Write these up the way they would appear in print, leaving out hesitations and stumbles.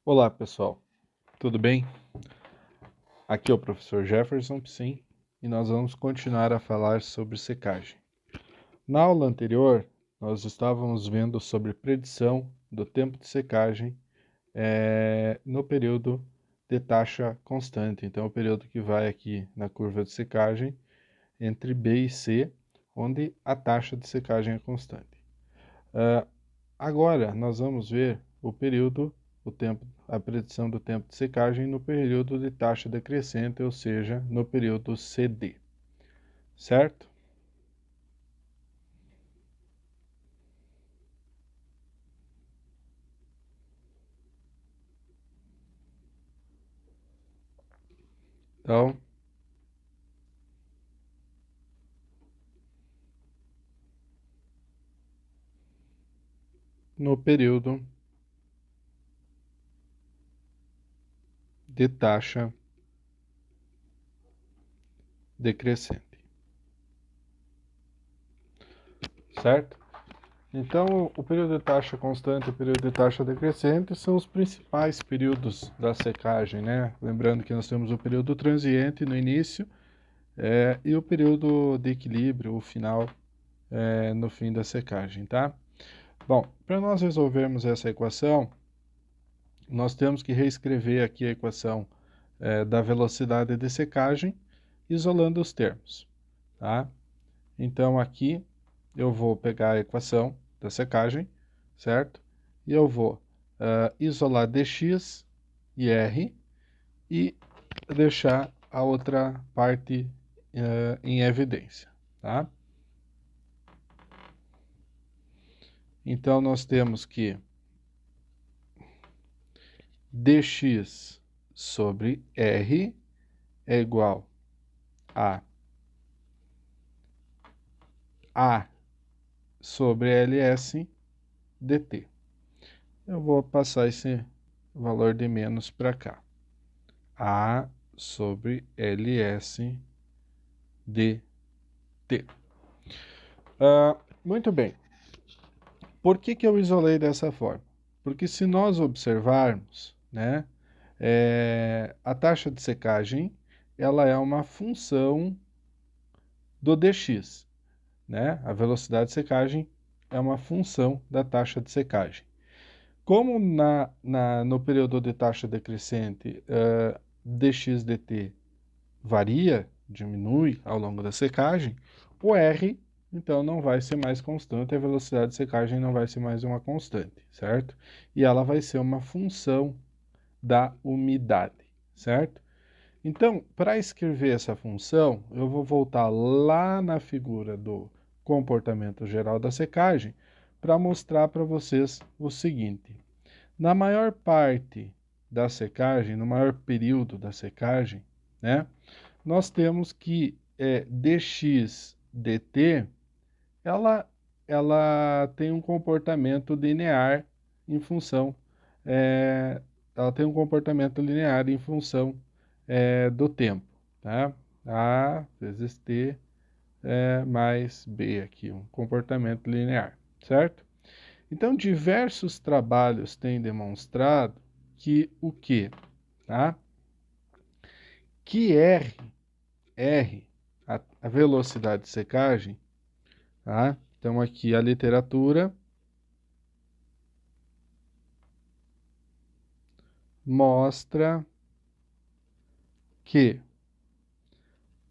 Olá, pessoal. Tudo bem? Aqui é o professor Jefferson Psim e nós vamos continuar a falar sobre secagem. Na aula anterior, nós estávamos vendo sobre predição do tempo de secagem no período de taxa constante. Então, o período que vai aqui na curva de secagem entre B e C, onde a taxa de secagem é constante. Agora, nós vamos ver a predição do tempo de secagem no período de taxa decrescente, ou seja, no período CD, certo? Então, no período de taxa decrescente, certo? Então, o período de taxa constante e o período de taxa decrescente são os principais períodos da secagem, né? Lembrando que nós temos o período transiente no início e o período de equilíbrio, o final, no fim da secagem, tá? Bom, para nós resolvermos essa equação, nós temos que reescrever aqui a equação da velocidade de secagem, isolando os termos, tá? Então, aqui eu vou pegar a equação da secagem, certo? E eu vou isolar dx e r e deixar a outra parte em evidência, tá? Então, nós temos que dx sobre r é igual a A sobre ls dt. Eu vou passar esse valor de menos para cá. A sobre ls dt. Muito bem. Por que eu isolei dessa forma? Porque se nós observarmos, né, a taxa de secagem, ela é uma função do dx, né? A velocidade de secagem é uma função da taxa de secagem. Como no período de taxa decrescente, dx dt varia, diminui ao longo da secagem, o R, então, não vai ser mais constante, a velocidade de secagem não vai ser mais uma constante, certo? E ela vai ser uma função da umidade, certo? Então, para escrever essa função, eu vou voltar lá na figura do comportamento geral da secagem para mostrar para vocês o seguinte. Na maior parte da secagem, no maior período da secagem, né, nós temos que dx dt, ela tem um comportamento linear em função, é, ela tem um comportamento linear em função do tempo, tá? A vezes t mais b aqui, um comportamento linear, certo? Então, diversos trabalhos têm demonstrado que o quê? Tá? Que R, a velocidade de secagem, tá? Então, aqui a literatura mostra que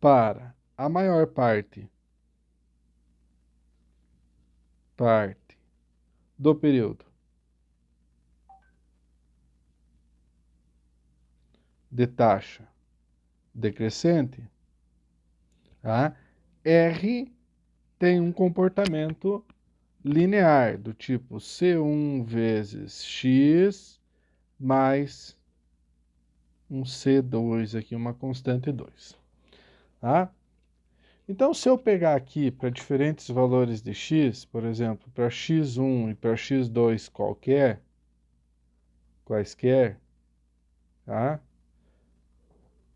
para a maior parte do período de taxa decrescente, tá? R tem um comportamento linear, do tipo C1 vezes X mais um C2 aqui, uma constante 2. Tá? Então, se eu pegar aqui para diferentes valores de x, por exemplo, para x1 e para x2 quaisquer, tá?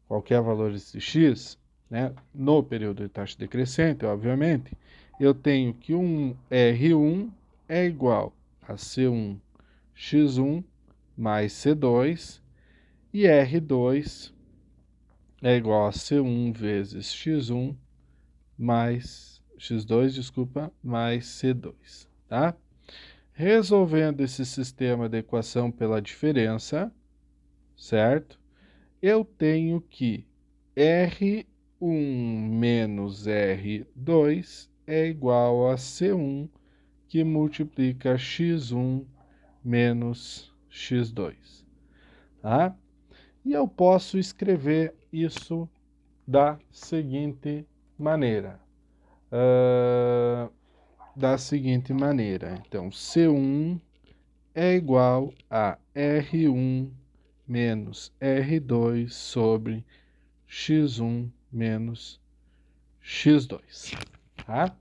Qualquer valores de x, né? No período de taxa decrescente, obviamente, eu tenho que um R1 é igual a C1 x1 mais C2, e R2 é igual a C1 vezes X1 mais X2, desculpa, mais C2, tá? Resolvendo esse sistema de equação pela diferença, certo? Eu tenho que R1 menos R2 é igual a C1, que multiplica X1 menos X2, tá? E eu posso escrever isso da seguinte maneira. Então, C1 é igual a R1 menos R2 sobre X1 menos X2, tá?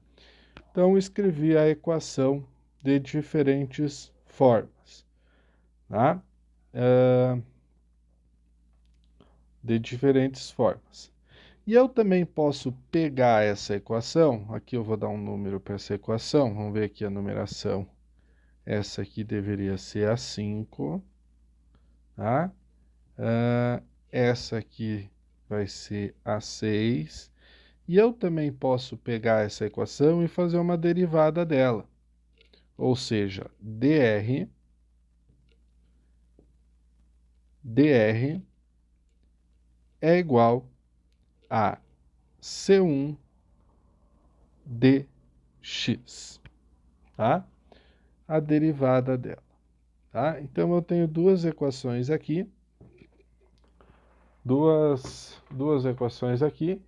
Então, escrevi a equação de diferentes formas, tá? De diferentes formas. E eu também posso pegar essa equação, aqui eu vou dar um número para essa equação, vamos ver aqui a numeração. Essa aqui deveria ser a 5, tá? Essa aqui vai ser a 6. E eu também posso pegar essa equação e fazer uma derivada dela. Ou seja, dr é igual a C1 dx, tá? A derivada dela, tá? Então, eu tenho duas equações aqui, duas equações aqui,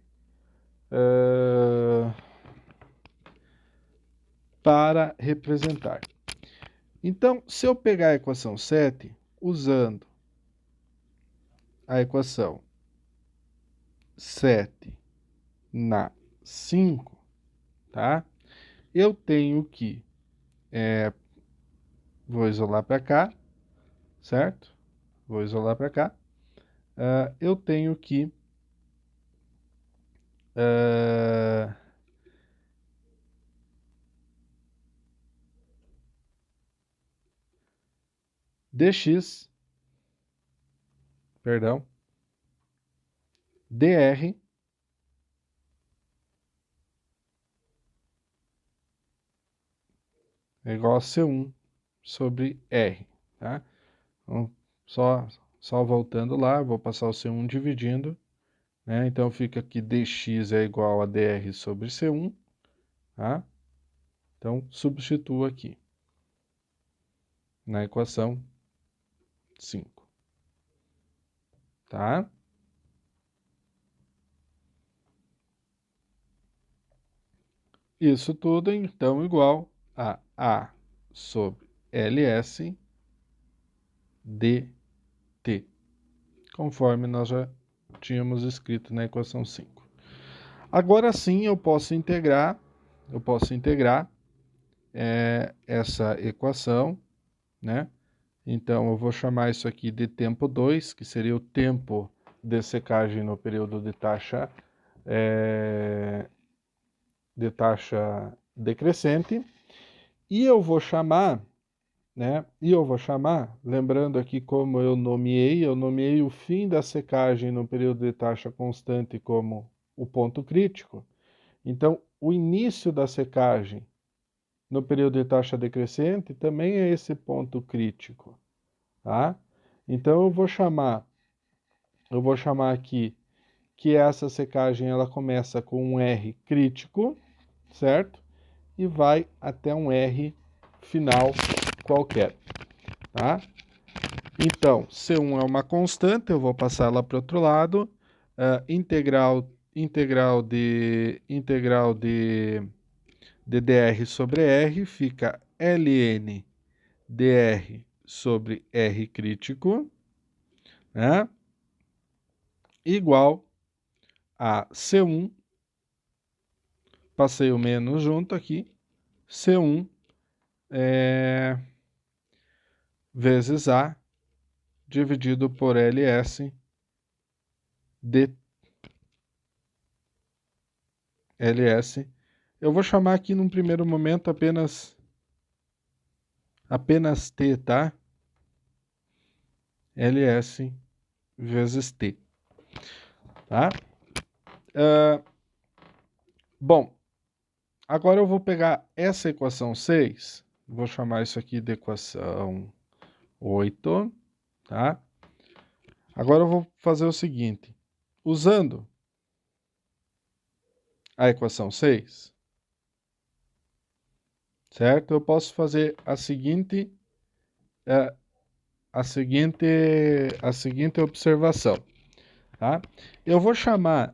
para representar. Então, se eu pegar a equação 7, usando a equação 7 na 5, tá? Eu tenho que, vou isolar para cá, certo? Vou isolar para cá. Eu tenho que dx, perdão, dr é igual a C1 sobre R, tá? Então, só voltando lá, vou passar o C1 dividindo, né? Então, fica que dx é igual a dr sobre C1, tá? Então, substituo aqui na equação 5, tá? Isso tudo, então, igual a A sobre LS dt, conforme nós já tínhamos escrito na equação 5. Agora sim eu posso integrar essa equação, né? Então eu vou chamar isso aqui de tempo 2, que seria o tempo de secagem no período de taxa decrescente, e eu vou chamar, né? Lembrando aqui como eu nomeei o fim da secagem no período de taxa constante como o ponto crítico. Então, o início da secagem no período de taxa decrescente também é esse ponto crítico, tá? Então, eu vou chamar aqui que essa secagem ela começa com um R crítico, certo? E vai até um R final qualquer, tá? Então, C1 é uma constante, eu vou passar lá para o outro lado. Integral de dr sobre R fica ln dr sobre R crítico, né? Igual a C1, passei o menos junto aqui, C1 vezes A dividido por LS LS. Eu vou chamar aqui num primeiro momento apenas T, tá? ls vezes t, tá? Bom, agora eu vou pegar essa equação 6, vou chamar isso aqui de equação 8, tá? Agora eu vou fazer o seguinte, usando a equação 6, certo? Eu posso fazer é, a seguinte observação, tá? Eu vou chamar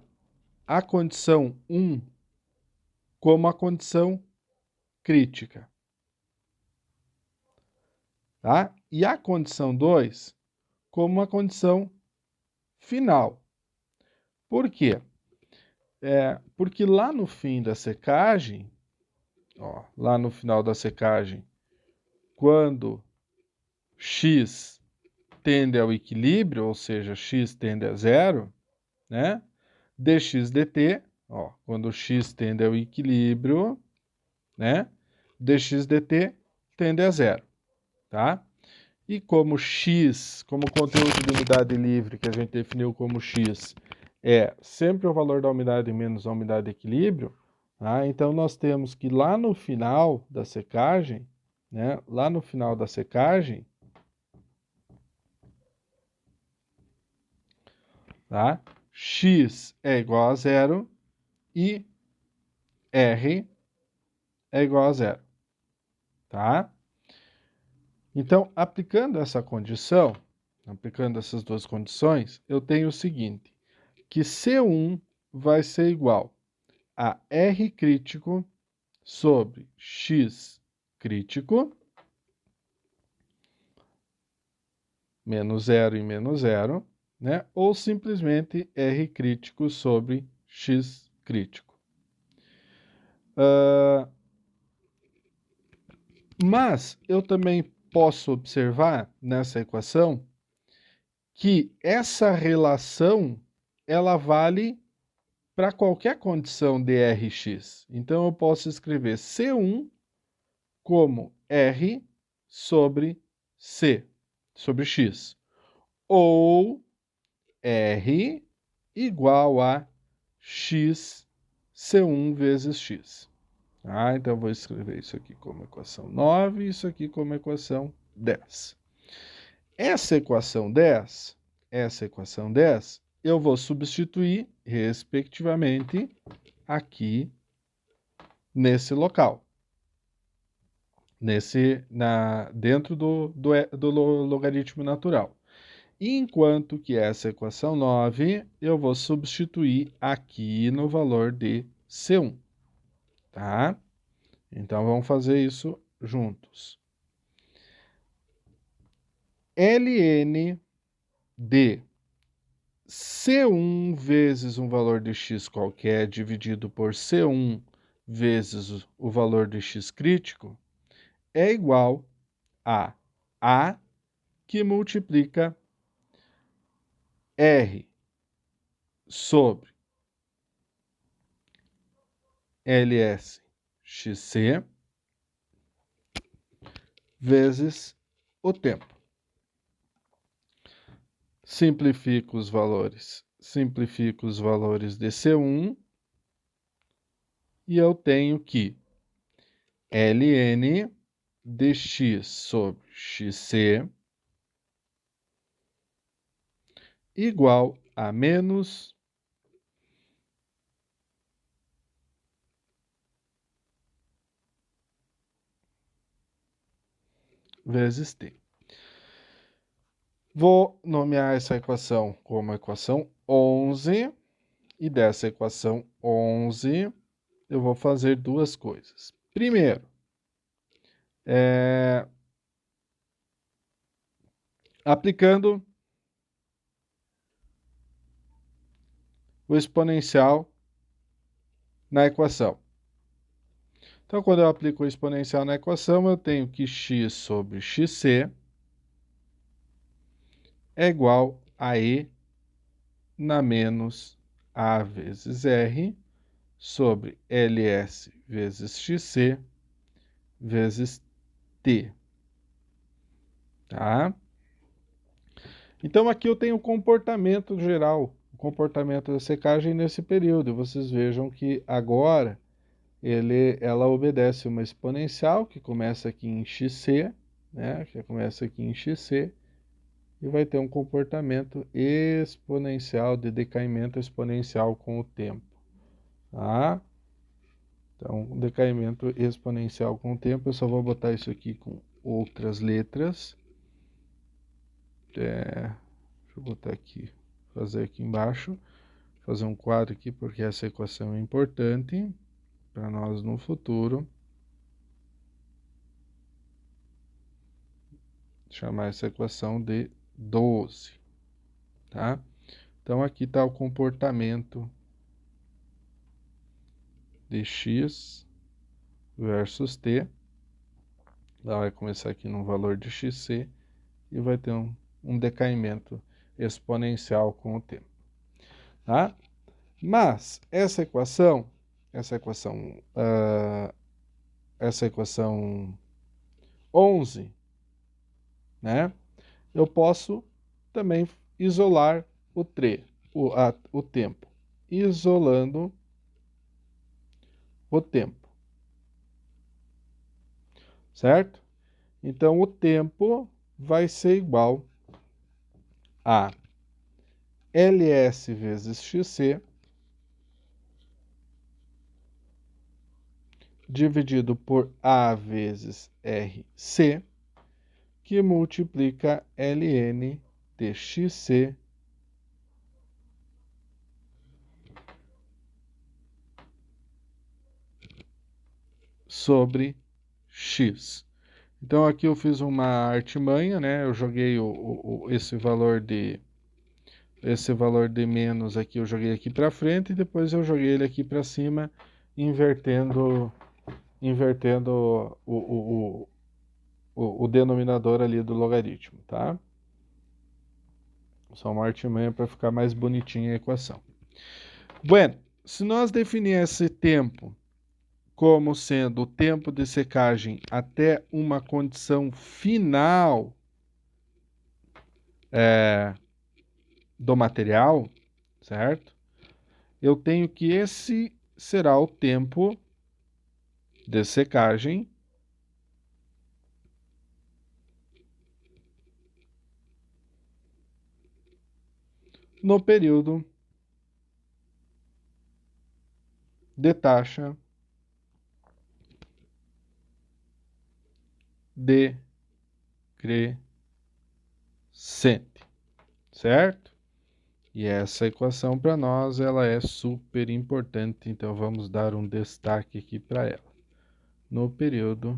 a condição 1 como a condição crítica, tá? E a condição 2 como uma condição final. Por quê? Porque lá no fim da secagem, ó, lá no final da secagem, quando x tende ao equilíbrio, ou seja, x tende a zero, né? Dx dt, ó, quando x tende ao equilíbrio, né? Dx dt tende a zero, tá? E como x, como conteúdo de umidade livre, que a gente definiu como x, é sempre o valor da umidade menos a umidade de equilíbrio, tá? Então nós temos que lá no final da secagem, né? Lá no final da secagem, tá? X é igual a zero e R é igual a zero, tá? Então, aplicando essa condição, aplicando essas duas condições, eu tenho o seguinte, que C1 vai ser igual a R crítico sobre X crítico, menos zero e menos zero, né? Ou simplesmente R crítico sobre X crítico. Mas eu também posso observar nessa equação que essa relação ela vale para qualquer condição de Rx. Então eu posso escrever C1 como R sobre C, sobre X. Ou R igual a X C1 vezes X. Ah, então eu vou escrever isso aqui como equação 9 e isso aqui como equação 10. Essa equação 10, eu vou substituir, respectivamente, aqui nesse local. Dentro do logaritmo natural. Enquanto que essa equação 9, eu vou substituir aqui no valor de C1, tá? Então, vamos fazer isso juntos. ln de C1 vezes um valor de x qualquer dividido por C1 vezes o valor de x crítico é igual a A que multiplica R sobre LSXC vezes o tempo. Simplifico os valores de C1 e eu tenho que ln dx sobre xc igual a menos vezes t. Vou nomear essa equação como equação 11, e dessa equação 11 eu vou fazer duas coisas. Primeiro, aplicando o exponencial na equação. Então, quando eu aplico o exponencial na equação, eu tenho que x sobre xc é igual a e na menos a vezes r sobre ls vezes xc vezes t, tá? Então aqui eu tenho o comportamento geral, o comportamento da secagem nesse período. Vocês vejam que agora ela obedece uma exponencial que começa aqui em xc, né? Que começa aqui em xc e vai ter um comportamento exponencial de decaimento exponencial com o tempo, tá? Então, decaimento exponencial com o tempo. Eu só vou botar isso aqui com outras letras. Deixa eu botar aqui, fazer aqui embaixo, fazer um quadro aqui, porque essa equação é importante para nós no futuro. Chamar essa equação de 12, tá? Então, aqui está o comportamento de x versus t. Ela vai começar aqui no valor de xc e vai ter um decaimento exponencial com o tempo, tá? Mas essa equação 11, né? Eu posso também isolar o tempo, isolando o tempo, certo? Então, o tempo vai ser igual a Ls vezes xc dividido por A vezes Rc, que multiplica Ln de xc sobre x. Então, aqui eu fiz uma artimanha, né? Eu joguei esse valor de menos aqui, eu joguei aqui para frente e depois eu joguei ele aqui para cima, invertendo o denominador ali do logaritmo, tá? Só uma artimanha para ficar mais bonitinha a equação. Bueno, se nós definir esse tempo como sendo o tempo de secagem até uma condição final do material, certo? Eu tenho que esse será o tempo de secagem no período de taxa decrescente, certo? E essa equação para nós ela é super importante, então vamos dar um destaque aqui para ela. No período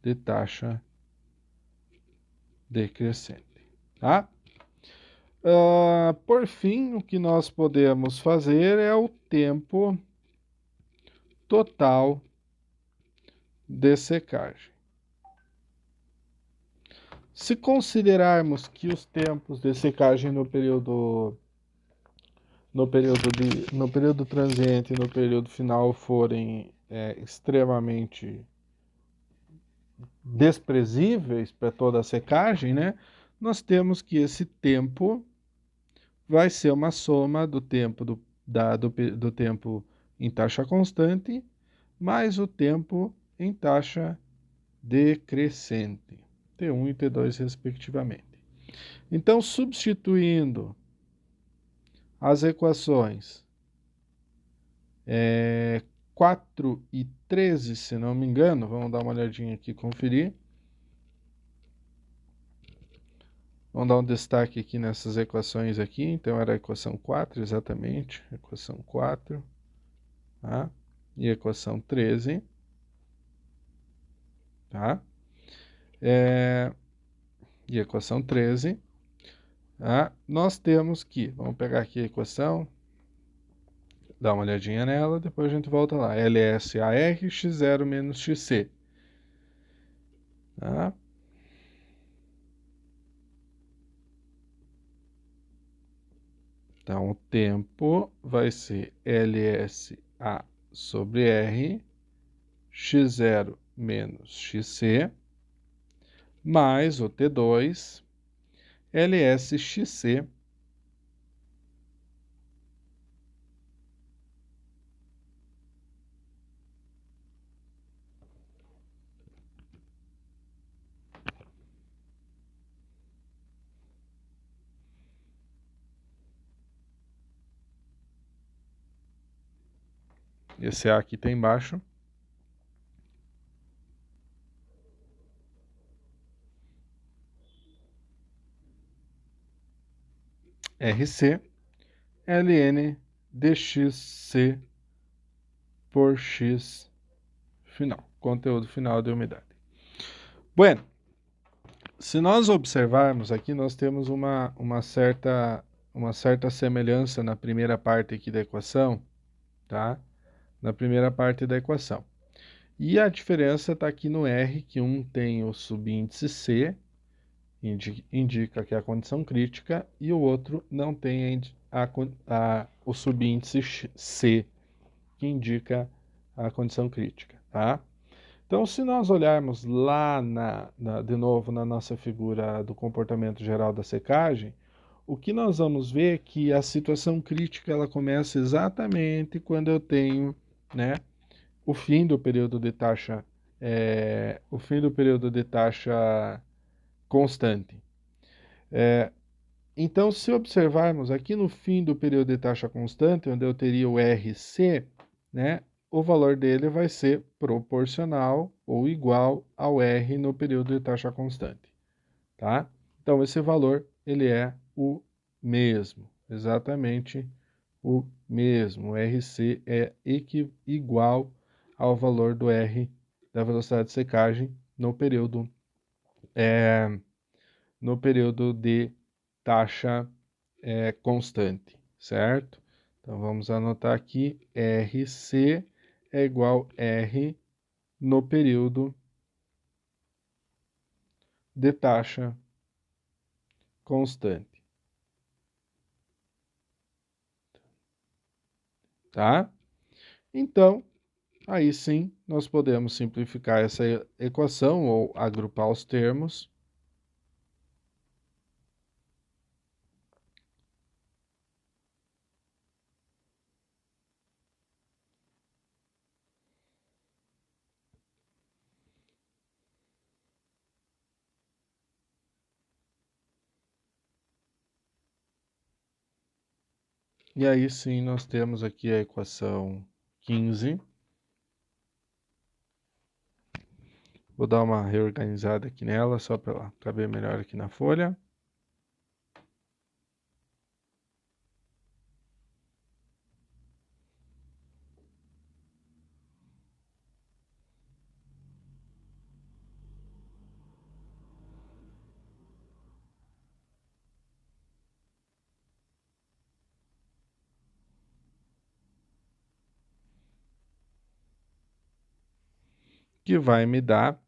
de taxa decrescente, tá? Por fim, o que nós podemos fazer é o tempo total de secagem. Se considerarmos que os tempos de secagem no período transiente e no período final forem extremamente desprezíveis para toda a secagem, né? Nós temos que esse tempo vai ser uma soma do tempo do tempo em taxa constante mais o tempo em taxa decrescente, T1 e T2 respectivamente. Então, substituindo as equações 4 e 13, se não me engano, vamos dar uma olhadinha aqui e conferir. Vamos dar um destaque aqui nessas equações aqui. Então, era a equação 4, exatamente. Equação 4, tá? E a equação 13, tá? E a equação 13, tá? Nós temos que, vamos pegar aqui a equação, dar uma olhadinha nela, depois a gente volta lá. LSAR, x0 menos xc. Tá? Então, o tempo vai ser LSA sobre R, x0 menos xc, mais o T2, LSXC esse A aqui tem embaixo, RC, ln dxc por x final, conteúdo final de umidade. Bueno, se nós observarmos aqui, nós temos uma certa semelhança na primeira parte aqui da equação, tá? Na primeira parte da equação. E a diferença está aqui no R, que um tem o subíndice C, indica que é a condição crítica, e o outro não tem o subíndice C, que indica a condição crítica, tá? Então, se nós olharmos lá, de novo, na nossa figura do comportamento geral da secagem, o que nós vamos ver é que a situação crítica ela começa exatamente quando eu tenho, né, o fim do período de taxa, constante. Então, se observarmos aqui no fim do período de taxa constante, onde eu teria o RC, né, o valor dele vai ser proporcional ou igual ao R no período de taxa constante, tá? Então, esse valor, ele é o mesmo, exatamente o mesmo. O RC é igual ao valor do R da velocidade de secagem no período de taxa constante, certo? Então, vamos anotar aqui, RC é igual a R no período de taxa constante. Tá? Então, aí sim, nós podemos simplificar essa equação ou agrupar os termos. E aí sim, nós temos aqui a equação 15. Vou dar uma reorganizada aqui nela, só para ela caber melhor aqui na folha. Que vai me dar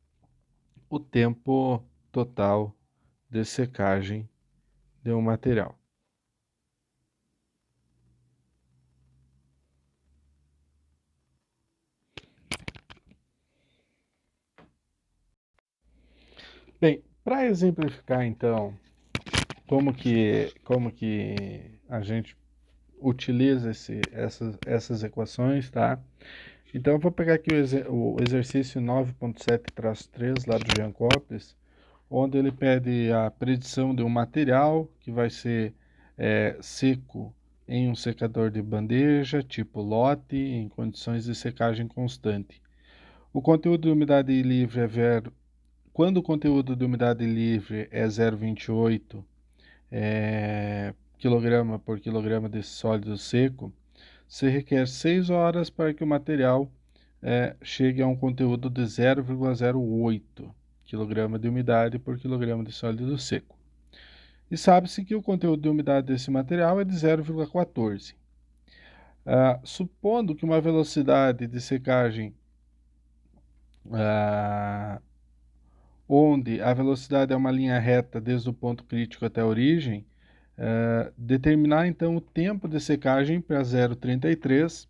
o tempo total de secagem de um material. Bem, para exemplificar então como que a gente utiliza essas equações, tá? Então eu vou pegar aqui o exercício 9.7-3 lá do Jean Copes, onde ele pede a predição de um material que vai ser seco em um secador de bandeja, tipo lote, em condições de secagem constante. O conteúdo de umidade livre quando o conteúdo de umidade livre é 0,28 kg por quilograma de sólido seco, se requer 6 horas para que o material chegue a um conteúdo de 0,08 kg de umidade por quilograma de sólido seco. E sabe-se que o conteúdo de umidade desse material é de 0,14. Supondo que uma velocidade de secagem onde a velocidade é uma linha reta desde o ponto crítico até a origem, determinar então o tempo de secagem para 0,33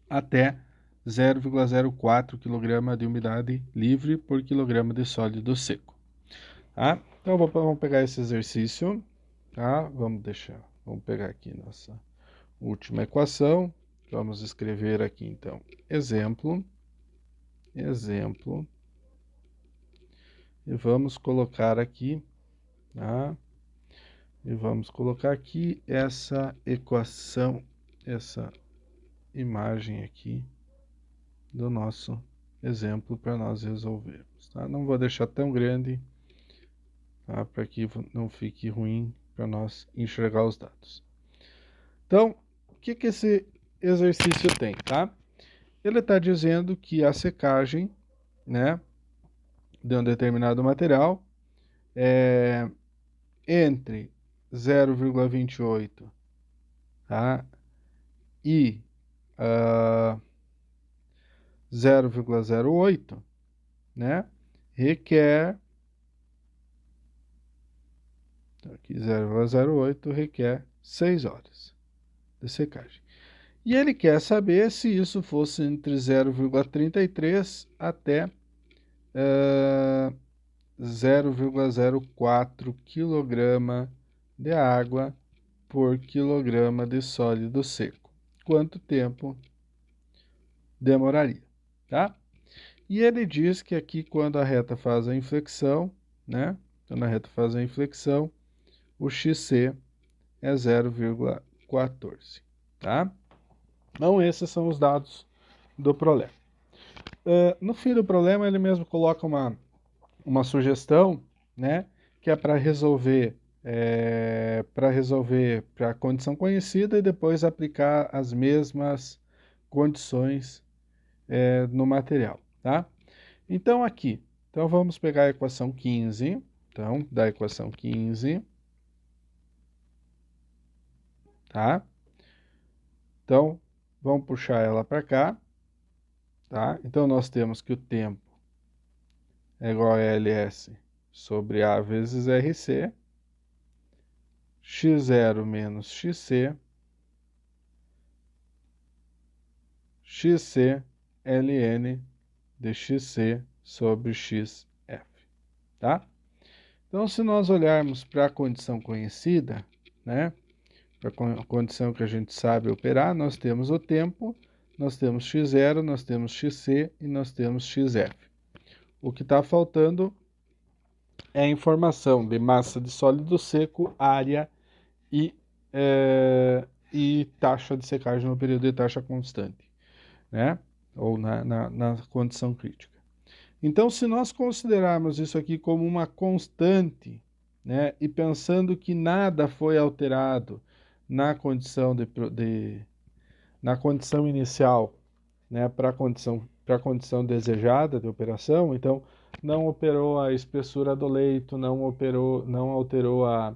até 0,04 kg de umidade livre por quilograma de sólido seco. Tá? Então, vamos pegar esse exercício, tá? Vamos pegar aqui nossa última equação. Vamos escrever aqui, então, exemplo, e vamos colocar aqui, tá? E vamos colocar aqui essa equação, essa imagem aqui do nosso exemplo para nós resolvermos, tá? Não vou deixar tão grande, tá? Para que não fique ruim para nós enxergar os dados. Então, o que esse exercício tem, tá? Ele está dizendo que a secagem, né, de um determinado material é entre 0,28, tá, e 0,08, né, requer, aqui 0,08 requer 6 horas de secagem. E ele quer saber se isso fosse entre 0,33 até 0,04 kg de água por quilograma de sólido seco. Quanto tempo demoraria, tá? E ele diz que aqui quando a reta faz a inflexão, né? Quando a reta faz a inflexão, o XC é 0,14, tá? Então esses são os dados do problema. No fim do problema ele mesmo coloca uma sugestão, né? Que é para resolver para a condição conhecida e depois aplicar as mesmas condições no material, tá? Então aqui, então vamos pegar a equação 15, então da equação 15, tá? Então vamos puxar ela para cá, tá? Então nós temos que o tempo é igual a LS sobre A vezes RC, x0 menos xc, xc ln de xc sobre xf, tá? Então, se nós olharmos para a condição conhecida, né, para a condição que a gente sabe operar, nós temos o tempo, nós temos x0, nós temos xc e nós temos xf. O que está faltando é a informação de massa de sólido seco, área e, e taxa de secagem no período de taxa constante, né? Ou na condição crítica. Então, se nós considerarmos isso aqui como uma constante, né, e pensando que nada foi alterado na condição na condição inicial, né, para a condição desejada de operação, então não operou a espessura do leito, não alterou a,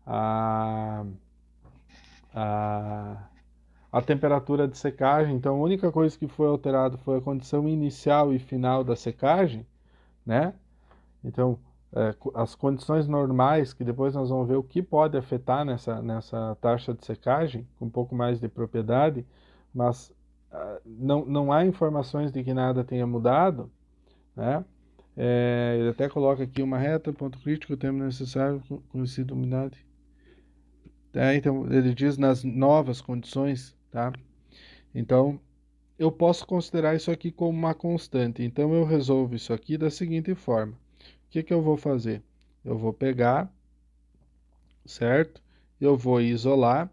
a, a temperatura de secagem, então a única coisa que foi alterada foi a condição inicial e final da secagem, né? Então, as condições normais, que depois nós vamos ver o que pode afetar nessa taxa de secagem, com um pouco mais de propriedade, mas não há informações de que nada tenha mudado, né? Ele até coloca aqui uma reta, ponto crítico, o tempo necessário, conhecido umidade. Então, ele diz nas novas condições, tá? Então, eu posso considerar isso aqui como uma constante. Então, eu resolvo isso aqui da seguinte forma. O que eu vou fazer? Eu vou pegar, certo? Eu vou isolar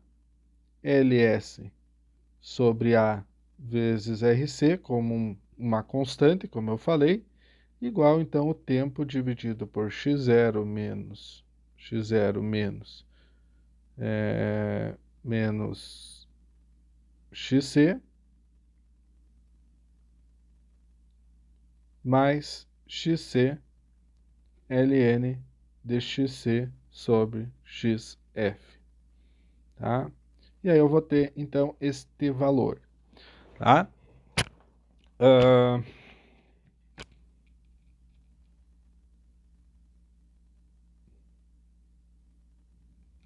LS sobre A vezes RC como uma constante, como eu falei, igual então o tempo dividido por x0 menos xc mais xc ln de xc sobre xf, tá? E aí eu vou ter, então, este valor, tá?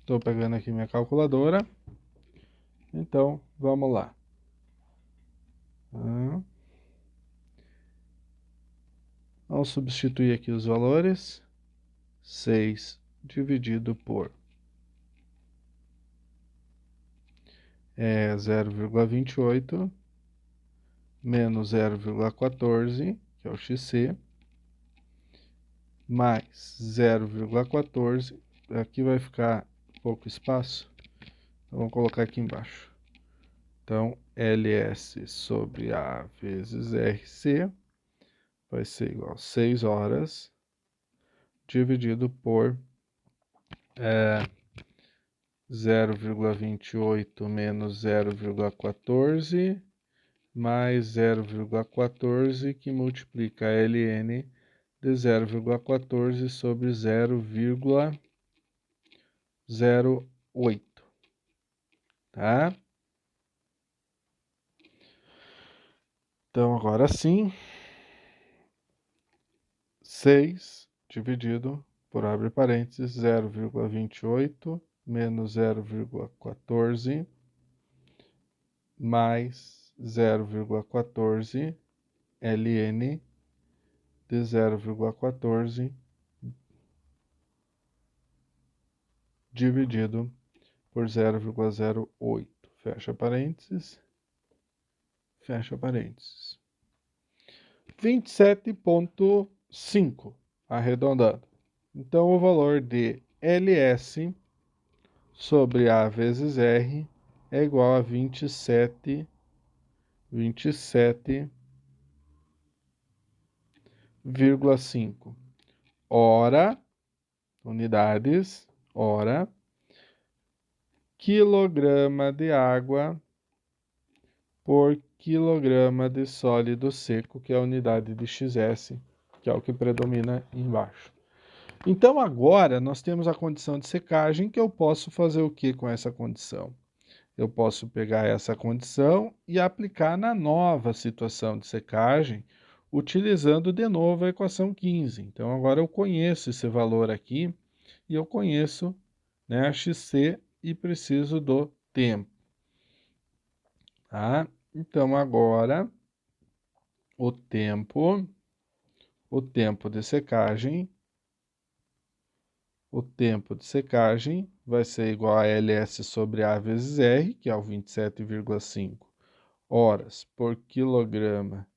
Estou pegando aqui minha calculadora. Então, vamos lá. Vamos substituir aqui os valores. 6 dividido por 0,28 menos 0,14, que é o XC, mais 0,14, aqui vai ficar pouco espaço, então vamos colocar aqui embaixo. Então, LS sobre A vezes RC vai ser igual a 6 horas dividido por 0,28 menos 0,14 mais 0,14 que multiplica ln de 0,14 sobre 0,08, tá? Então, agora sim, 6 dividido por, abre parênteses, 0,28 menos 0,14 mais 0,14 ln de 0,14 dividido por 0,08. Fecha parênteses. Fecha parênteses. 27,5, arredondando. Então, o valor de LS sobre A vezes R é igual a 27,5. Hora, unidades, hora, quilograma de água por quilograma de sólido seco, que é a unidade de XS, que é o que predomina embaixo. Então, agora, nós temos a condição de secagem, que eu posso fazer o que com essa condição? Eu posso pegar essa condição e aplicar na nova situação de secagem, utilizando de novo a equação 15. Então, agora eu conheço esse valor aqui, e eu conheço, né, a XC e preciso do tempo. Tá? Então, agora, o tempo de secagem, vai ser igual a LS sobre A vezes R, que é o 27,5 horas por quilograma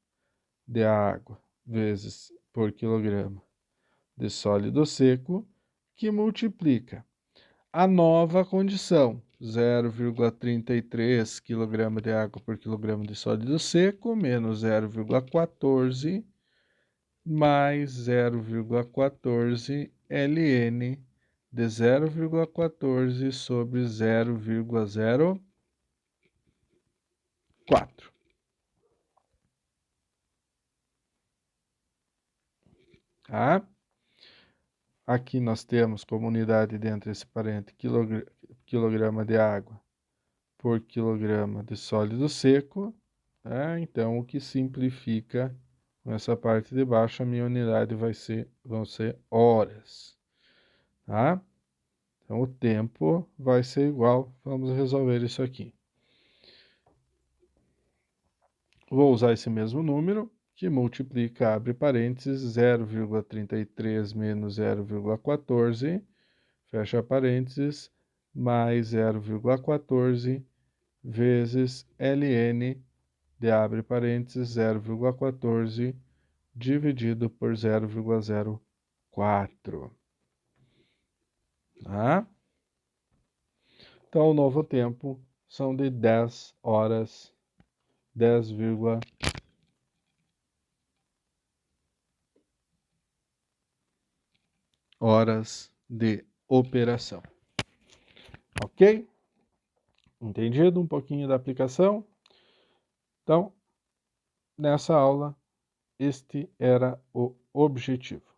de água vezes por quilograma de sólido seco, que multiplica a nova condição, 0,33 kg de água por quilograma de sólido seco, menos 0,14 mais 0,14 ln de 0,14 sobre 0,04. Tá? Aqui nós temos como unidade dentro desse parênteses quilograma de água por quilograma de sólido seco. Tá? Então, o que simplifica com essa parte de baixo, a minha unidade vão ser horas. Tá? Então, o tempo vai ser igual. Vamos resolver isso aqui. Vou usar esse mesmo número, que multiplica, abre parênteses, 0,33 menos 0,14, fecha parênteses, mais 0,14 vezes ln de, abre parênteses, 0,14 dividido por 0,04. Tá? Então, o novo tempo são de 10 horas, 10, horas de operação. Ok? Entendido um pouquinho da aplicação? Então, nessa aula, este era o objetivo.